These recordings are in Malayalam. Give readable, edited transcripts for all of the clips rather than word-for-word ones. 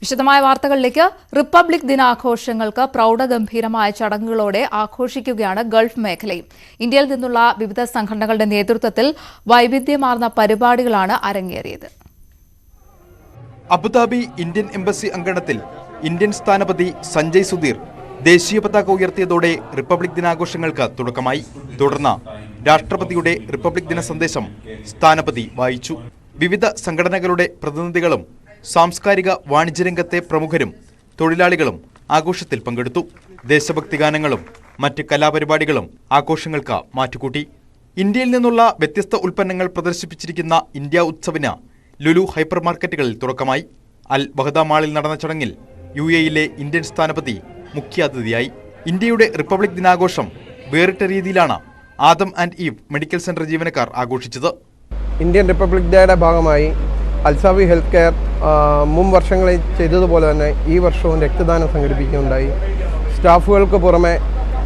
വിശദമായ വാർത്തകളിലേക്ക്. റിപ്പബ്ലിക് ദിനാഘോഷങ്ങൾക്ക് പ്രൗഢഗംഭീരമായ ചടങ്ങുകളോടെ ആഘോഷിക്കുകയാണ് ഗൾഫ് മേഖലയും. ഇന്ത്യയിൽ നിന്നുള്ള വിവിധ സംഘടനകളുടെ നേതൃത്വത്തിൽ വൈവിധ്യമാർന്ന പരിപാടികളാണ് അരങ്ങേറിയത്. അബുദാബി ഇന്ത്യൻ എംബസി അങ്കണത്തിൽ ഇന്ത്യൻ സ്ഥാനപതി സഞ്ജയ് സുധീർ ദേശീയ പതാക ഉയർത്തിയതോടെ റിപ്പബ്ലിക് ദിനാഘോഷങ്ങൾക്ക് തുടക്കമായി. തുടർന്ന് രാഷ്ട്രപതിയുടെ റിപ്പബ്ലിക് ദിന സന്ദേശം സ്ഥാനപതി വായിച്ചു. വിവിധ സംഘടനകളുടെ പ്രതിനിധികളും സാംസ്കാരിക വാണിജ്യരംഗത്തെ പ്രമുഖരും തൊഴിലാളികളും ആഘോഷത്തിൽ പങ്കെടുത്തു. ദേശഭക്തി ഗാനങ്ങളും മറ്റ് കലാപരിപാടികളും ആഘോഷങ്ങൾക്ക് മാറ്റുകൂട്ടി. ഇന്ത്യയിൽ നിന്നുള്ള വ്യത്യസ്ത ഉൽപ്പന്നങ്ങൾ പ്രദർശിപ്പിച്ചിരിക്കുന്ന ഇന്ത്യ ഉത്സവിന് ലുലു ഹൈപ്പർ മാർക്കറ്റുകളിൽ തുടക്കമായി. അൽ വഹദ മാളിൽ നടന്ന ചടങ്ങിൽ UAE-യിലെ ഇന്ത്യൻ സ്ഥാനപതി മുഖ്യാതിഥിയായി. ഇന്ത്യയുടെ റിപ്പബ്ലിക് ദിനാഘോഷം വേറിട്ട രീതിയിലാണ് Adam and eve medical centre ജീവനക്കാർ ആഘോഷിച്ചത്. ഇന്ത്യൻ റിപ്പബ്ലിക് ഡേയുടെ ഭാഗമായി അൽസാവി ഹെൽത്ത് കെയർ മുൻ വർഷങ്ങളിൽ ചെയ്തതുപോലെ തന്നെ ഈ വർഷവും രക്തദാനം സംഘടിപ്പിക്കുകയുണ്ടായി. സ്റ്റാഫുകൾക്ക് പുറമെ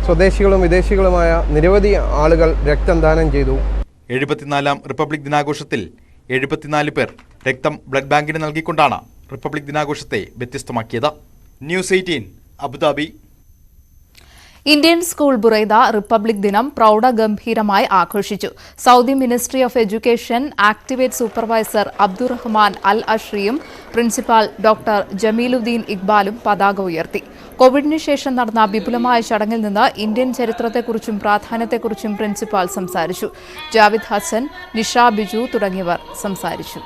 സ്വദേശികളും വിദേശികളുമായ നിരവധി ആളുകൾ രക്തദാനം ചെയ്തു. 74ാം റിപ്പബ്ലിക് ദിനാഘോഷത്തിൽ 74 പേർ രക്തം ബ്ലഡ് ബാങ്കിന് നൽകിക്കൊണ്ടാണ് റിപ്പബ്ലിക് ദിനാഘോഷത്തെ വ്യത്യസ്തമാക്കിയത്. News 18 Abu Dhabi. Indian school Buraidah republic ദിനം പ്രൗഢഗംഭീരമായി ആഘോഷിച്ചു. Saudi ministry of education activate supervisor Abdurahman Al അഷ്രിയും പ്രിൻസിപ്പാൾ ഡോക്ടർ ജമീലുദ്ദീൻ ഇക്ബാലും പതാക ഉയർത്തി. കോവിഡിന് ശേഷം നടന്ന വിപുലമായ ചടങ്ങിൽ നിന്ന് ഇന്ത്യൻ ചരിത്രത്തെക്കുറിച്ചും പ്രാധാന്യത്തെക്കുറിച്ചും പ്രിൻസിപ്പാൾ സംസാരിച്ചു. ജാവിദ് ഹസൻ, നിഷ ബിജു തുടങ്ങിയവർ സംസാരിച്ചു.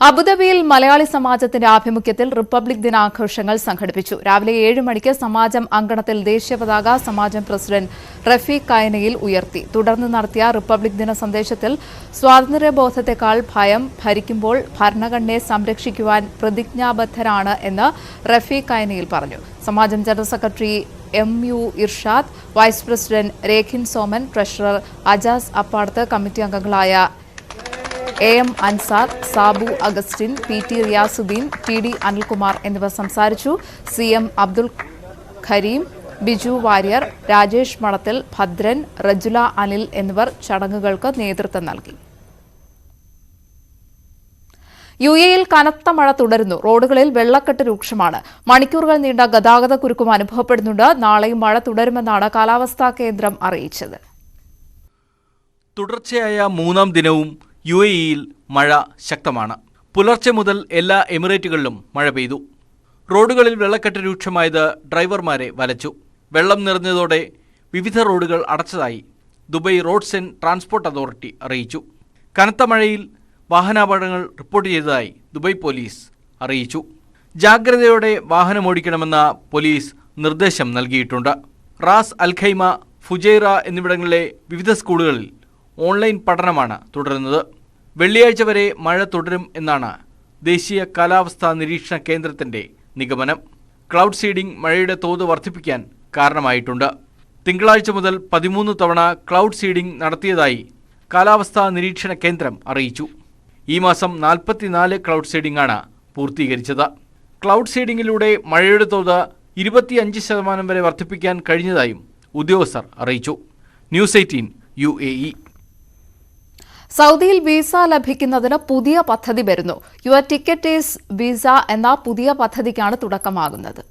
അബുദാബിയിൽ മലയാളി സമാജത്തിന്റെ ആഭിമുഖ്യത്തിൽ റിപ്പബ്ലിക് ദിനാഘോഷങ്ങൾ സംഘടിപ്പിച്ചു. രാവിലെ 7 മണിക്ക് സമാജം അങ്കണത്തിൽ ദേശീയ പതാക സമാജം പ്രസിഡന്റ് റഫീഖ് കൈനയിൽ ഉയർത്തി. തുടർന്ന് നടത്തിയ റിപ്പബ്ലിക് ദിന സന്ദേശത്തിൽ സ്വാതന്ത്ര്യബോധത്തെക്കാൾ ഭയം ഭരിക്കുമ്പോൾ ഭരണഘടനയെ സംരക്ഷിക്കുവാൻ പ്രതിജ്ഞാബദ്ധരാണ് എന്ന് റഫീഖ് കൈനയിൽ പറഞ്ഞു. സമാജം general secretary MU Irshad, vice president Rekhin Soman, treasurer Ajas Appadath, committee അംഗങ്ങളായ AM Ansar, Sabu Augustine, PT Riyasudheen, TD Anilkumar എന്നിവർ സംസാരിച്ചു. CM അബ്ദുൽ ഖരീം, ബിജു വാര്യർ, രാജേഷ് മണത്തിൽ, ഭദ്രൻ, റജുല അനിൽ എന്നിവർ ചടങ്ങുകൾക്ക് നേതൃത്വം നൽകി. UAE-യിൽ കനത്ത മഴ തുടരുന്നു. റോഡുകളിൽ വെള്ളക്കെട്ട് രൂക്ഷമാണ്. മണിക്കൂറുകൾ നീണ്ട ഗതാഗത കുരുക്കും അനുഭവപ്പെടുന്നുണ്ട്. നാളെയും മഴ തുടരുമെന്നാണ് കാലാവസ്ഥാ കേന്ദ്രം അറിയിച്ചത്. തുടർച്ചയായ 3ാം ദിനവും UAE-യിൽ മഴ ശക്തമാണ്. പുലർച്ചെ മുതൽ എല്ലാ എമിറേറ്റുകളിലും മഴ പെയ്തു. റോഡുകളിൽ വെള്ളക്കെട്ട് രൂക്ഷമായത് ഡ്രൈവർമാരെ വലച്ചു. വെള്ളം നിറഞ്ഞതോടെ വിവിധ റോഡുകൾ അടച്ചതായി Dubai roads and transport authority അറിയിച്ചു. കനത്ത മഴയിൽ വാഹനാപകടങ്ങൾ റിപ്പോർട്ട് ചെയ്തതായി ദുബായ് പോലീസ് അറിയിച്ചു. ജാഗ്രതയോടെ വാഹനമോടിക്കണമെന്ന പോലീസ് നിർദ്ദേശം നൽകിയിട്ടുണ്ട്. റാസ് അൽ ഖൈമ, ഫുജൈറ എന്നിവിടങ്ങളിലെ വിവിധ സ്കൂളുകളിൽ ഓൺലൈൻ പഠനമാണ് തുടരുന്നത്. വെള്ളിയാഴ്ച വരെ മഴ തുടരും എന്നാണ് ദേശീയ കാലാവസ്ഥാ നിരീക്ഷണ കേന്ദ്രത്തിന്റെ നിഗമനം. ക്ലൗഡ് സീഡിംഗ് മഴയുടെ തോത് വർദ്ധിപ്പിക്കാൻ കാരണമായിട്ടുണ്ട്. തിങ്കളാഴ്ച മുതൽ 13 തവണ ക്ലൗഡ് സീഡിംഗ് നടത്തിയതായി കാലാവസ്ഥാ നിരീക്ഷണ കേന്ദ്രം അറിയിച്ചു. ഈ മാസം 44 ക്ലൗഡ് സീഡിംഗ് ആണ് പൂർത്തീകരിച്ചത്. ക്ലൗഡ് സീഡിംഗിലൂടെ മഴയുടെ തോത് 25% വരെ വർദ്ധിപ്പിക്കാൻ കഴിഞ്ഞതായും ഉദ്യോഗസ്ഥർ അറിയിച്ചു. News 18 UAE. സൗദിയിൽ വിസ ലഭിക്കുന്നതിന് പുതിയ പദ്ധതി വരുന്നു. യുവർ ടിക്കറ്റ് ഈസ് വിസ എന്ന പുതിയ പദ്ധതിക്കാണ് തുടക്കമാകുന്നത്.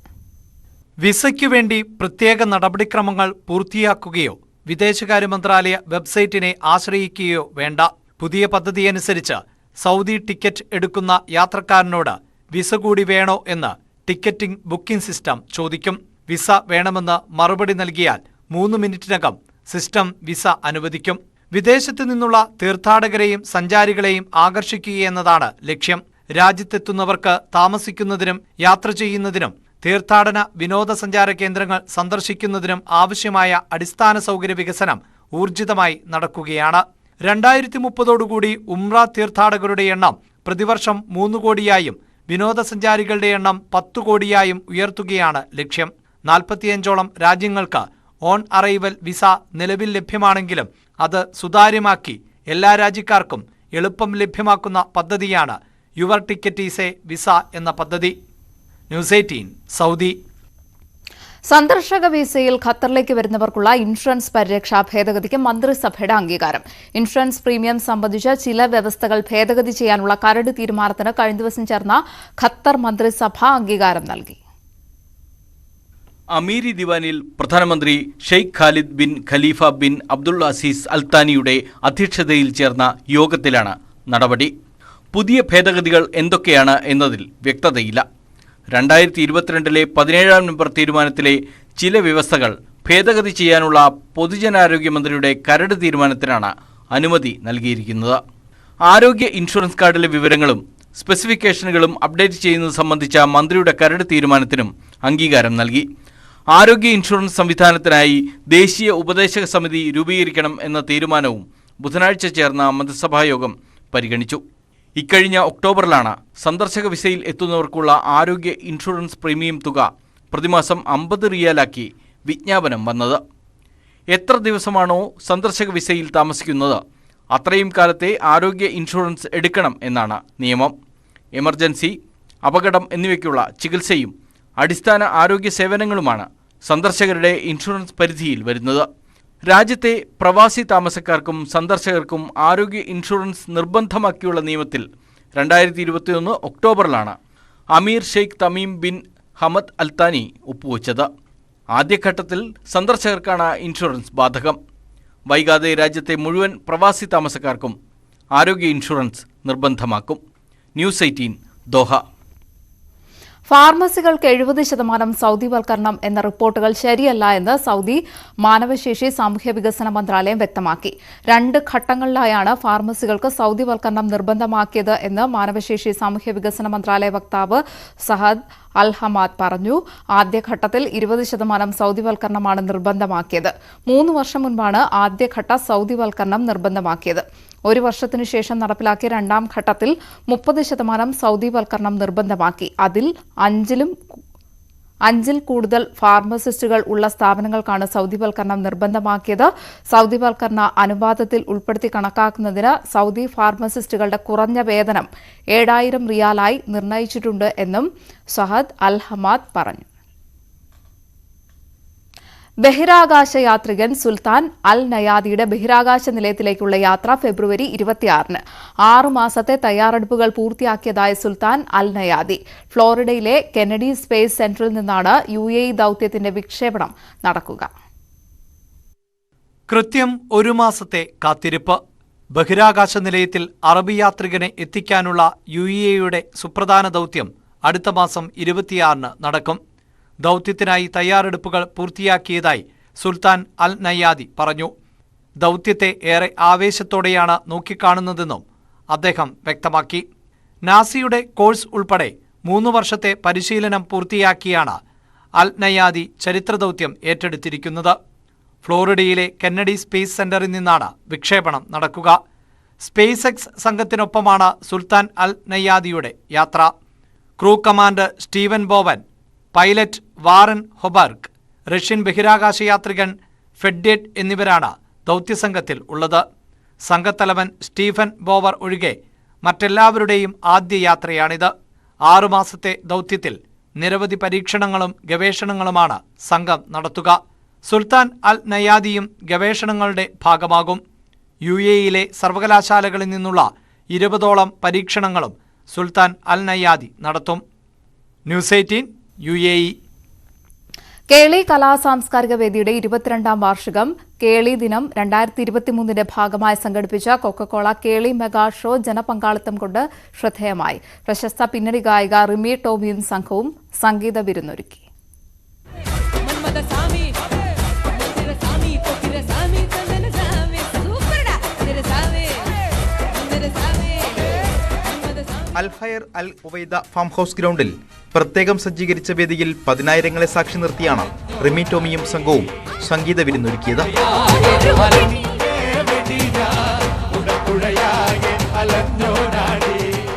വിസയ്ക്കു വേണ്ടി പ്രത്യേക നടപടിക്രമങ്ങൾ പൂർത്തിയാക്കുകയോ വിദേശകാര്യ മന്ത്രാലയ വെബ്സൈറ്റിനെ ആശ്രയിക്കുകയോ വേണ്ട. പുതിയ പദ്ധതിയനുസരിച്ച് സൗദി ടിക്കറ്റ് എടുക്കുന്ന യാത്രക്കാരനോട് വിസ കൂടി വേണോ എന്ന് ടിക്കറ്റിംഗ് ബുക്കിംഗ് സിസ്റ്റം ചോദിക്കും. വിസ വേണമെന്ന് മറുപടി നൽകിയാൽ 3 മിനിറ്റിനകം സിസ്റ്റം വിസ അനുവദിക്കും. വിദേശത്തു നിന്നുള്ള തീർത്ഥാടകരെയും സഞ്ചാരികളെയും ആകർഷിക്കുകയെന്നതാണ് ലക്ഷ്യം. രാജ്യത്തെത്തുന്നവർക്ക് താമസിക്കുന്നതിനും യാത്ര ചെയ്യുന്നതിനും തീർത്ഥാടന വിനോദസഞ്ചാര കേന്ദ്രങ്ങൾ സന്ദർശിക്കുന്നതിനും ആവശ്യമായ അടിസ്ഥാന സൗകര്യ വികസനം ഊർജിതമായി നടക്കുകയാണ്. 2030ഓടുകൂടി ഉംറ തീർത്ഥാടകരുടെ എണ്ണം പ്രതിവർഷം 3 കോടിയായും വിനോദസഞ്ചാരികളുടെ എണ്ണം 10 കോടിയായും ഉയർത്തുകയാണ് ലക്ഷ്യം. 45ഓളം രാജ്യങ്ങൾക്ക് ഓൺ അറൈവൽ വിസ നിലവിൽ ലഭ്യമാണെങ്കിലും അത് സുതാര്യമാക്കി എല്ലാ രാജ്യക്കാർക്കും എളുപ്പം ലഭ്യമാക്കുന്ന പദ്ധതിയാണ് your ticket is A visa എന്ന പദ്ധതി. News 18 Saudi. സന്ദർശക വിസയിൽ ഖത്തറിലേക്ക് വരുന്നവർക്കുള്ള ഇൻഷുറൻസ് പരിരക്ഷാ ഭേദഗതിക്ക് മന്ത്രിസഭയുടെ അംഗീകാരം. ഇൻഷുറൻസ് പ്രീമിയം സംബന്ധിച്ച ചില വ്യവസ്ഥകൾ ഭേദഗതി ചെയ്യാനുള്ള കരട് തീരുമാനത്തിന് കഴിഞ്ഞ ദിവസം ചേർന്ന ഖത്തർ മന്ത്രിസഭ അംഗീകാരം നൽകി. അമീരി ദിവാനിൽ പ്രധാനമന്ത്രി Sheikh Khalid bin Khalifa bin Abdul Aziz Al താനിയുടെ അധ്യക്ഷതയിൽ ചേർന്ന യോഗത്തിലാണ് നടപടി. പുതിയ ഭേദഗതികൾ എന്തൊക്കെയാണ് എന്നതിൽ വ്യക്തതയില്ല. 2022 17 നമ്പർ തീരുമാനത്തിലെ ചില വ്യവസ്ഥകൾ ഭേദഗതി ചെയ്യാനുള്ള പൊതുജനാരോഗ്യമന്ത്രിയുടെ കരട് തീരുമാനത്തിനാണ് അനുമതി നൽകിയിരിക്കുന്നത്. ആരോഗ്യ ഇൻഷുറൻസ് കാർഡിലെ വിവരങ്ങളും സ്പെസിഫിക്കേഷനുകളും അപ്ഡേറ്റ് ചെയ്യുന്നത് സംബന്ധിച്ച മന്ത്രിയുടെ കരട് തീരുമാനത്തിനും അംഗീകാരം നൽകി. ആരോഗ്യ ഇൻഷുറൻസ് സംവിധാനത്തിനായി ദേശീയ ഉപദേശക സമിതി രൂപീകരിക്കണം എന്ന തീരുമാനവും ബുധനാഴ്ച ചേർന്ന മന്ത്രിസഭായോഗം പരിഗണിച്ചു. ഇക്കഴിഞ്ഞ ഒക്ടോബറിലാണ് സന്ദർശക വിസയിൽ എത്തുന്നവർക്കുള്ള ആരോഗ്യ ഇൻഷുറൻസ് പ്രീമിയം തുക പ്രതിമാസം 50 റിയാലാക്കി വിജ്ഞാപനം വന്നത്. എത്ര ദിവസമാണോ സന്ദർശക വിസയിൽ താമസിക്കുന്നത് അത്രയും കാലത്തെ ആരോഗ്യ ഇൻഷുറൻസ് എടുക്കണം എന്നാണ് നിയമം. എമർജൻസി, അപകടം എന്നിവയ്ക്കുള്ള ചികിത്സയും അടിസ്ഥാന ആരോഗ്യ സേവനങ്ങളുമാണ് സന്ദർശകരുടെ ഇൻഷുറൻസ് പരിധിയിൽ വരുന്നത്. രാജ്യത്തെ പ്രവാസി താമസക്കാർക്കും സന്ദർശകർക്കും ആരോഗ്യ ഇൻഷുറൻസ് നിർബന്ധമാക്കിയുള്ള നിയമത്തിൽ 2021 ഒക്ടോബറിലാണ് അമീർ Sheikh Tamim bin Hamad Al താനി ഒപ്പുവെച്ചത്. ആദ്യഘട്ടത്തിൽ സന്ദർശകർക്കാണ് ഇൻഷുറൻസ് ബാധകം. വൈകാതെ രാജ്യത്തെ മുഴുവൻ പ്രവാസി താമസക്കാർക്കും ആരോഗ്യ ഇൻഷുറൻസ് നിർബന്ധമാക്കും. News 18 Doha. ഫാർമസികൾക്ക് 70% സൗദിവൽക്കരണം എന്ന റിപ്പോർട്ടുകൾ ശരിയല്ല എന്ന് സൗദി മാനവശേഷി സാമൂഹ്യ വികസന മന്ത്രാലയം വ്യക്തമാക്കി. 2 ഘട്ടങ്ങളിലായാണ് ഫാർമസികൾക്ക് സൗദിവൽക്കരണം നിർബന്ധമാക്കിയത് എന്ന് മാനവശേഷി സാമൂഹ്യ വികസന മന്ത്രാലയ വക്താവ് സഹദ് അൽ ഹമാദ് പറഞ്ഞു. ആദ്യഘട്ടത്തിൽ 20% സൗദിവൽക്കരണമാണ് നിർബന്ധമാക്കിയത്. 3 വർഷം മുൻപാണ് ആദ്യഘട്ട സൗദിവൽക്കരണം നിർബന്ധമാക്കിയത്. 1 വർഷത്തിനു ശേഷം നടപ്പിലാക്കിയ 2ാം ഘട്ടത്തിൽ 30% സൗദിവൽക്കരണം നിർബന്ധമാക്കി. അതിൽ 5ൽ കൂടുതൽ ഫാർമസിസ്റ്റുകൾ ഉള്ള സ്ഥാപനങ്ങൾക്കാണ് സൗദിവൽക്കരണം നിർബന്ധമാക്കിയത്. സൗദിവൽക്കരണ അനുപാതത്തിൽ ഉൾപ്പെടുത്തി കണക്കാക്കുന്നതിന് സൗദി ഫാർമസിസ്റ്റുകളുടെ കുറഞ്ഞ വേതനം 7000 റിയാലായി നിർണയിച്ചിട്ടുണ്ട് എന്നും സഹദ് അൽ ഹമാദ് പറഞ്ഞു. ബഹിരാകാശ യാത്രികൻ സുൽത്താൻ അൽ നയാദിയുടെ ബഹിരാകാശ നിലയത്തിലേക്കുള്ള യാത്ര ഫെബ്രുവരി 26-ന് 6 മാസത്തെ തയ്യാറെടുപ്പുകൾ പൂർത്തിയാക്കിയതായ സുൽത്താൻ അൽ നയാദി ഫ്ലോറിഡയിലെ കെനഡി സ്പേസ് സെന്ററിൽ നിന്നാണ് UAE ദൌത്യത്തിന്റെ വിക്ഷേപണം നടക്കുക. കൃത്യം 1 മാസത്തെ കാത്തിരിപ്പ്. ബഹിരാകാശ നിലയത്തിൽ അറബി യാത്രികനെ എത്തിക്കാനുള്ള UAEയുടെ സുപ്രധാന ദൌത്യം അടുത്ത മാസം 26-ന് നടക്കും. ദൌത്യത്തിനായി തയ്യാറെടുപ്പുകൾ പൂർത്തിയാക്കിയതായി സുൽത്താൻ അൽ നയാദി പറഞ്ഞു. ദൌത്യത്തെ ഏറെ ആവേശത്തോടെയാണ് നോക്കിക്കാണുന്നതെന്നും അദ്ദേഹം വ്യക്തമാക്കി. നാസിയുടെ കോഴ്സ് ഉൾപ്പെടെ 3 വർഷത്തെ പരിശീലനം പൂർത്തിയാക്കിയാണ് അൽ നയാദി ചരിത്രദൌത്യം ഏറ്റെടുത്തിരിക്കുന്നത്. ഫ്ലോറിഡയിലെ കെന്നഡി സ്പേസ് സെന്ററിൽ നിന്നാണ് വിക്ഷേപണം നടക്കുക. സ്പേസ് എക്സ് സംഘത്തിനൊപ്പമാണ് സുൽത്താൻ അൽ നയാദിയുടെ യാത്ര. Crew commander Stephen Bowen, pilot Warren Hoburg, Russian ബഹിരാകാശ യാത്രികൻ ഫെഡ്ഡേറ്റ് എന്നിവരാണ് ദൌത്യസംഘത്തിൽ ഉള്ളത്. സംഘത്തലവൻ സ്റ്റീഫൻ ബോവർ ഒഴികെ മറ്റെല്ലാവരുടെയും ആദ്യ യാത്രയാണിത്. 6 മാസത്തെ ദൌത്യത്തിൽ നിരവധി പരീക്ഷണങ്ങളും ഗവേഷണങ്ങളുമാണ് സംഘം നടത്തുക. സുൽത്താൻ അൽ നയാദിയും ഗവേഷണങ്ങളുടെ ഭാഗമാകും. UAEയിലെ സർവകലാശാലകളിൽ നിന്നുള്ള 20ഓളം പരീക്ഷണങ്ങളും സുൽത്താൻ അൽ നയാദി നടത്തും. News 18 UAE. കേളി കലാ സാംസ്കാരിക വേദിയുടെ 22ാം വാർഷികം കേളി ദിനം 2023ന്റെ ഭാഗമായി സംഘടിപ്പിച്ച കൊക്കക്കോള കേളി മെഗാ ഷോ ജനപങ്കാളിത്തം കൊണ്ട് ശ്രദ്ധേയമായി. പ്രശസ്ത പിന്നണി ഗായിക റിമി ടോമിയും സംഘവും സംഗീത വിരുന്നൊരുക്കി. അൽഹയർ അൽ ഉവൈദ ഫാം ഹൌസ് ഗ്രൗണ്ടിൽ പ്രത്യേകം സജ്ജീകരിച്ച വേദിയിൽ 10000ങ്ങളെ സാക്ഷി നിർത്തിയാണ് റിമി ടോമിയും സംഘവും സംഗീത വിരുന്നൊരുക്കിയത്.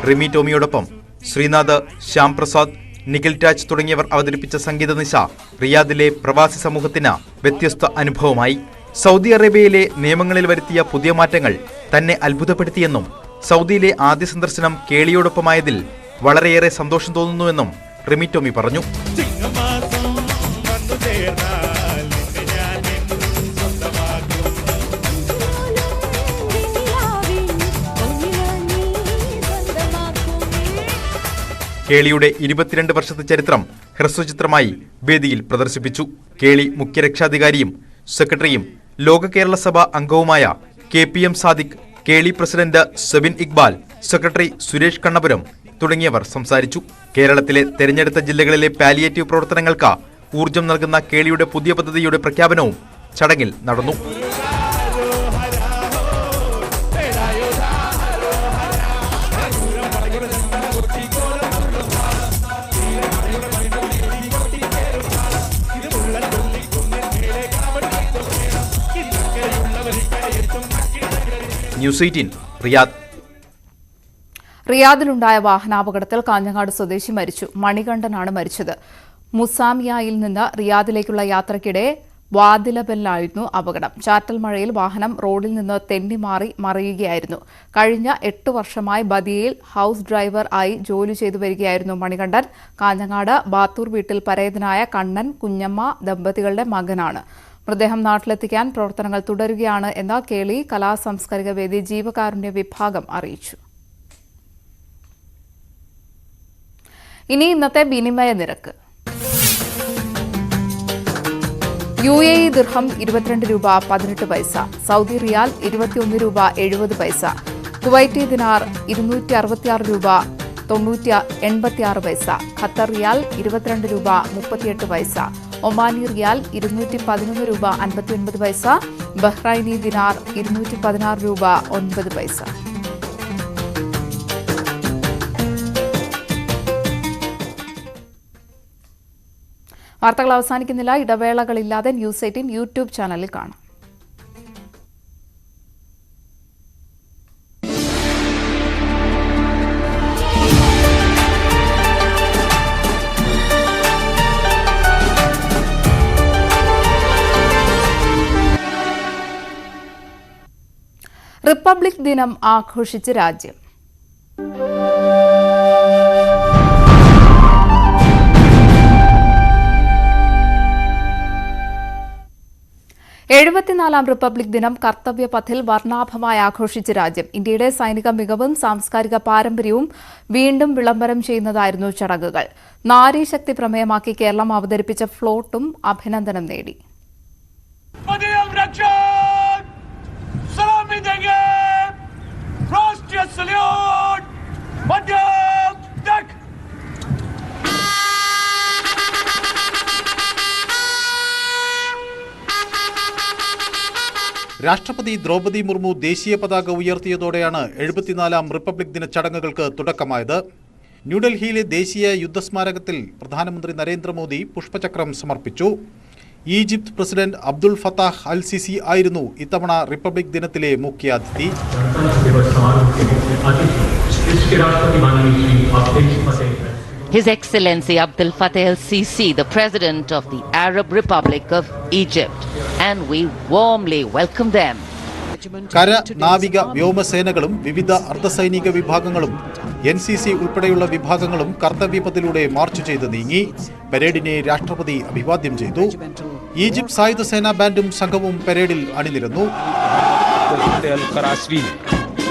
റിമി ടോമിയോടൊപ്പം ശ്രീനാഥ്, ശ്യാം പ്രസാദ്, നിഖിൽ രാജ് തുടങ്ങിയവർ അവതരിപ്പിച്ച സംഗീത നിശ റിയാദിലെ പ്രവാസി സമൂഹത്തിന് വ്യത്യസ്ത അനുഭവമായി. സൗദി അറേബ്യയിലെ നിയമങ്ങളിൽ വരുത്തിയ പുതിയ മാറ്റങ്ങൾ തന്നെ അത്ഭുതപ്പെടുത്തിയെന്നും സൗദിയിലെ ആദ്യ സന്ദർശനം കേളിയോടൊപ്പമായതിൽ വളരെയേറെ സന്തോഷം തോന്നുന്നുവെന്നും റിമി ടോമി പറഞ്ഞു. കേളിയുടെ 22 വർഷത്തെ ചരിത്രം ഹ്രസ്വചിത്രമായി വേദിയിൽ പ്രദർശിപ്പിച്ചു. കേളി മുഖ്യരക്ഷാധികാരിയും സെക്രട്ടറിയും ലോക കേരള സഭ അംഗവുമായ KPM സാദിഖ്, കേളി പ്രസിഡന്റ് സെബിൻ ഇക്ബാൽ, സെക്രട്ടറി സുരേഷ് കണ്ണപുരം തുടങ്ങിയവർ സംസാരിച്ചു. കേരളത്തിലെ തെരഞ്ഞെടുത്ത ജില്ലകളിലെ പാലിയേറ്റീവ് പ്രവർത്തനങ്ങൾക്ക് ഊർജം നൽകുന്ന കേളിയുടെ പുതിയ പദ്ധതിയുടെ പ്രഖ്യാപനവും ചടങ്ങിൽ നടന്നു. News 18 Riyadh. റിയാദിലുണ്ടായ വാഹനാപകടത്തിൽ കാഞ്ഞങ്ങാട് സ്വദേശി മരിച്ചു. മണികണ്ഠനാണ് മരിച്ചത്. മുസാമിയയിൽ നിന്ന് റിയാദിലേക്കുള്ള യാത്രയ്ക്കിടെ വാതിലബലിലായിരുന്നു അപകടം. ചാറ്റൽ മഴയിൽ വാഹനം റോഡിൽ നിന്ന് തെന്നിമാറി മറിയുകയായിരുന്നു. കഴിഞ്ഞ 8 വർഷമായി ബദിയയിൽ ഹൌസ് ഡ്രൈവർ ആയി ജോലി ചെയ്തു വരികയായിരുന്നു മണികണ്ഠൻ. കാഞ്ഞങ്ങാട് ബാത്തൂർ വീട്ടിൽ പരേതനായ കണ്ണൻ, കുഞ്ഞമ്മ ദമ്പതികളുടെ മകനാണ്. മൃതദേഹം നാട്ടിലെത്തിക്കാൻ പ്രവർത്തനങ്ങൾ തുടരുകയാണ് എന്ന് കേളി കലാസാംസ്കാരിക വേദി ജീവകാരുണ്യ വിഭാഗം അറിയിച്ചു. ഇനി ഇന്നത്തെ വിനിമയ നിരക്ക്. UAE ദിർഹം 22 രൂപ 18 പൈസ, സൗദി റിയാൽ 21 രൂപ 70 പൈസ, കുവൈറ്റി ദിനാർ 266 രൂപ 86 പൈസ, ഖത്തർ റിയാൽ 22 രൂപ 38 പൈസ, ഒമാനി റിയാൽ 211 രൂപ 59 പൈസ, ബഹ്റൈനി ദിനാർ 216 രൂപ 9 പൈസ. വാർത്തകൾ അവസാനിക്കുന്നില്ല. ഇടവേളകളില്ലാതെ ന്യൂസ് 18 യൂട്യൂബ് ചാനലിൽ കാണാം. റിപ്പബ്ലിക് ദിനം ആഘോഷിച്ച് രാജ്യം. എഴുപത്തിനാലാം റിപ്പബ്ലിക് ദിനം കർത്തവ്യപഥിൽ വർണ്ണാഭമായി ആഘോഷിച്ച് രാജ്യം. ഇന്ത്യയുടെ സൈനിക മികവും സാംസ്കാരിക പാരമ്പര്യവും വീണ്ടും വിളംബരം ചെയ്യുന്നതായിരുന്നു ചടങ്ങുകൾ. നാരീശക്തി പ്രമേയമാക്കി കേരളം അവതരിപ്പിച്ച ഫ്ലോട്ടും അഭിനന്ദനം നേടി. രാഷ്ട്രപതി ദ്രൗപദി മുർമു ദേശീയ പതാക ഉയർത്തിയതോടെയാണ് 74-ാം റിപ്പബ്ലിക് ദിന ചടങ്ങുകൾക്ക് തുടക്കമായത്. ന്യൂഡൽഹിയിലെ ദേശീയ യുദ്ധസ്മാരകത്തിൽ പ്രധാനമന്ത്രി നരേന്ദ്രമോദി പുഷ്പചക്രം സമർപ്പിച്ചു. Egypt president Abdul Fattah al Sisi ആയിരുന്നു ഇത്തവണ റിപ്പബ്ലിക് ദിനത്തിലെ മുഖ്യാതിഥി. His Excellency Abdel Fattah al-Sisi, the President of the Arab Republic of Egypt, and we warmly welcome them. കര, നാവിക, വ്യോമസേനകളും വിവിധ അർദ്ധസൈനിക വിഭാഗങ്ങളും NCC ഉൾപ്പെടെയുള്ള വിഭാഗങ്ങളും കർത്തവ്യപഥിലൂടെ മാർച്ച് ചെയ്ത് നീങ്ങി. പരേഡിനെ രാഷ്ട്രപതി അഭിവാദ്യം ചെയ്തു. ഈജിപ്ത് സായുധ സേനാ ബാൻഡും സംഘവും പരേഡിൽ അണിനിരന്നു.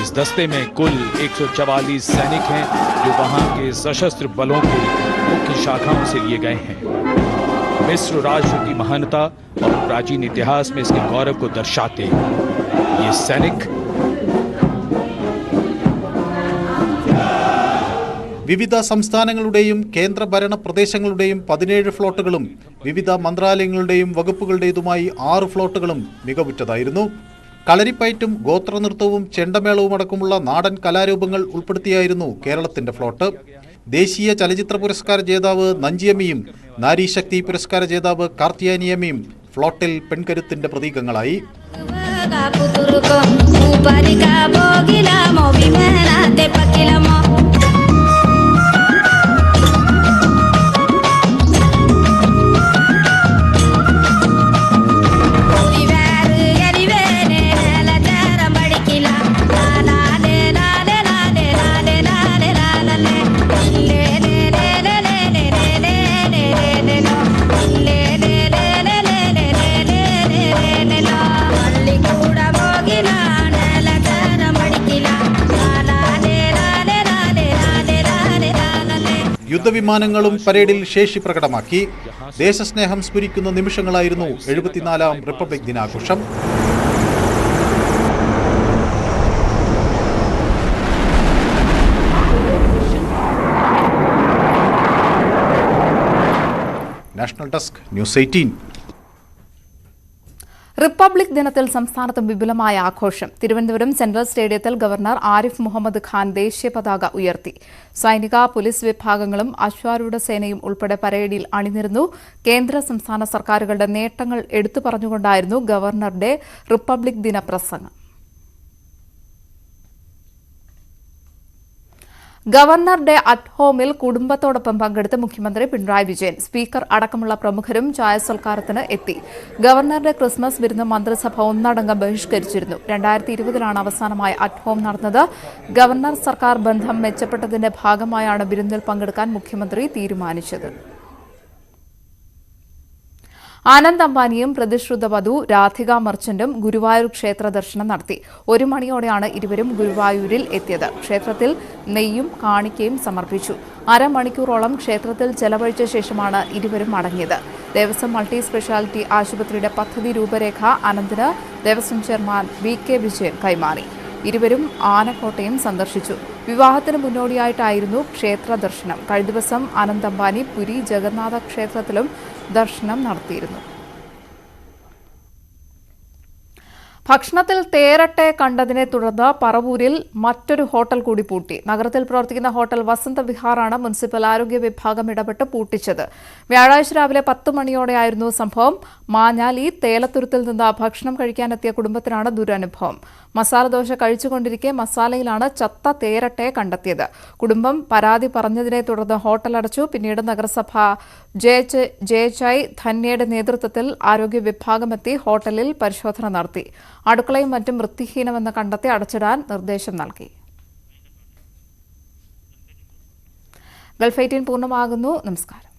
इस दस्ते में कुल 144 सैनिक हैं जो वहां के सशस्त्र बलों की मुख्य शाखाओं से लिए गए हैं. मिस्र राष्ट्र की महानता और प्राचीन इतिहास में इसके गौरव को दर्शाते ये सैनिक വിവിധ സംസ്ഥാനങ്ങളുടെയും കേന്ദ്രഭരണ പ്രദേശങ്ങളുടെയും 17 ഫ്ലോട്ടുകളും വിവിധ മന്ത്രാലയങ്ങളുടെയും വകുപ്പുകളുടേതുമായി 6 ഫ്ലോട്ടുകളും മികവുറ്റതായിരുന്നു. കളരിപ്പയറ്റും ഗോത്രനൃത്തവും ചെണ്ടമേളവും അടക്കമുള്ള നാടൻ കലാരൂപങ്ങൾ ഉൾപ്പെടുത്തിയായിരുന്നു കേരളത്തിന്റെ ഫ്ലോട്ട്. ദേശീയ ചലച്ചിത്ര പുരസ്കാര ജേതാവ് നഞ്ചിയമ്മയും നാരീശക്തി പുരസ്കാര ജേതാവ് കാർത്തിയാനിയമ്മയും ഫ്ലോട്ടിൽ പെൺകരുത്തിന്റെ പ്രതീകങ്ങളായി. യുദ്ധവിമാനങ്ങളും പരേഡിൽ ശേഷി പ്രകടമാക്കി. ദേശസ്നേഹം സ്മരിക്കുന്ന നിമിഷങ്ങളായിരുന്നു 74ാം റിപ്പബ്ലിക് ദിനാഘോഷം. National desk news 18. റിപ്പബ്ലിക് ദിനത്തിൽ സംസ്ഥാനത്ത് വിപുലമായ ആഘോഷം. തിരുവനന്തപുരം സെൻട്രൽ സ്റ്റേഡിയത്തിൽ ഗവർണർ ആരിഫ് മുഹമ്മദ് ഖാൻ ദേശീയ പതാക ഉയർത്തി. സൈനിക, പോലീസ് വിഭാഗങ്ങളും അശ്വാരൂഢ സേനയും ഉൾപ്പെടെ പരേഡിൽ അണിനിരന്നു. കേന്ദ്ര സംസ്ഥാന സർക്കാരുകളുടെ നേട്ടങ്ങൾ എടുത്തു പറഞ്ഞുകൊണ്ടായിരുന്നു ഗവർണറുടെ റിപ്പബ്ലിക് ദിന പ്രസംഗം. ഗവർണർ ഡേ അറ്റ് ഹോമിൽ കുടുംബത്തോടൊപ്പം പങ്കെടുത്ത് മുഖ്യമന്ത്രി പിണറായി വിജയൻ. സ്പീക്കർ അടക്കമുള്ള പ്രമുഖരും ചായസൽക്കാരത്തിന് എത്തി. ഗവർണറുടെ ക്രിസ്മസ് വിരുന്ന് മന്ത്രിസഭ ഒന്നടങ്കം ബഹിഷ്കരിച്ചിരുന്നു. 2020 അവസാനമായി അറ്റ് ഹോം നടന്നത്. ഗവർണർ സർക്കാർ ബന്ധം മെച്ചപ്പെട്ടതിന്റെ ഭാഗമായാണ് വിരുന്നിൽ പങ്കെടുക്കാൻ മുഖ്യമന്ത്രി തീരുമാനിച്ചത്. ആനന്ദ് അംബാനിയും പ്രതിശ്രുത വധു രാധിക മർച്ചന്റും ഗുരുവായൂർ ക്ഷേത്ര ദർശനം നടത്തി. 1 മണിയോടെയാണ് ഇരുവരും ഗുരുവായൂരിൽ എത്തിയത്. ക്ഷേത്രത്തിൽ നെയ്യും കാണിക്കയും സമർപ്പിച്ചു. അരമണിക്കൂറോളം ക്ഷേത്രത്തിൽ ചെലവഴിച്ച ശേഷമാണ് ഇരുവരും മടങ്ങിയത്. ദേവസ്വം മൾട്ടി സ്പെഷ്യാലിറ്റി ആശുപത്രിയുടെ പദ്ധതി രൂപരേഖ ആനന്ദിന് ദേവസ്വം ചെയർമാൻ VK വിജയൻ കൈമാറി. ഇരുവരും ആനക്കോട്ടയും സന്ദർശിച്ചു. വിവാഹത്തിന് മുന്നോടിയായിട്ടായിരുന്നു ക്ഷേത്ര ദർശനം. കഴിഞ്ഞ ദിവസം ആനന്ദ് അംബാനി പുരി ജഗന്നാഥ ക്ഷേത്രത്തിലും ദർശനം നടത്തിയിരുന്നു. ഭക്ഷണത്തിൽ തേരട്ടെ കണ്ടതിനെ തുടർന്ന് പറവൂരിൽ മറ്റൊരു ഹോട്ടൽ കൂടി പൂട്ടി. നഗരത്തിൽ പ്രവർത്തിക്കുന്ന ഹോട്ടൽ വസന്ത വിഹാറാണ് മുനിസിപ്പൽ ആരോഗ്യ വിഭാഗം ഇടപെട്ട് പൂട്ടിച്ചത്. വ്യാഴാഴ്ച രാവിലെ 10 മണിയോടെയായിരുന്നു സംഭവം. മാഞ്ഞാലി തേലത്തുരുത്തിൽ നിന്ന് ഭക്ഷണം കഴിക്കാനെത്തിയ കുടുംബത്തിനാണ് ദുരനുഭവം. മസാല ദോശ കഴിച്ചുകൊണ്ടിരിക്കെ മസാലയിലാണ് ചത്ത തേരട്ടെ കണ്ടെത്തിയത്. കുടുംബം പരാതി പറഞ്ഞതിനെ തുടർന്ന് ഹോട്ടൽ അടച്ചു. പിന്നീട് നഗരസഭ JHI ധന്യയുടെ നേതൃത്വത്തിൽ ആരോഗ്യ വിഭാഗമെത്തി ഹോട്ടലിൽ പരിശോധന നടത്തി. അടുക്കളയും മറ്റും വൃത്തിഹീനമെന്ന് കണ്ടെത്തി അടച്ചിടാൻ നിർദ്ദേശം നൽകി. ഗൾഫ് 18 പൂർണ്ണമാകുന്നു. നമസ്കാരം.